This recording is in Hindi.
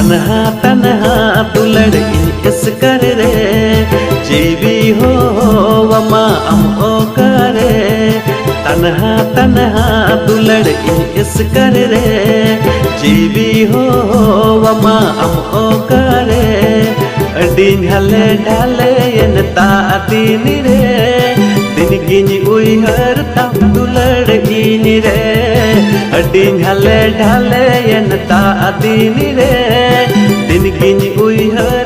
तन्हा तन्हा दुलड़ इस कर रे जीवी हो वमा अम ओ करे तन्हा तन्हा दुलड़ इस कर रे जीवी हो वमा अम ओ करे अडिन हले ढाले यन ता दिन रे दिन गिन उइहर तम दुलड़ इन रे अडिन हले ढाले यन ता दिन रे दिन गिन उइहर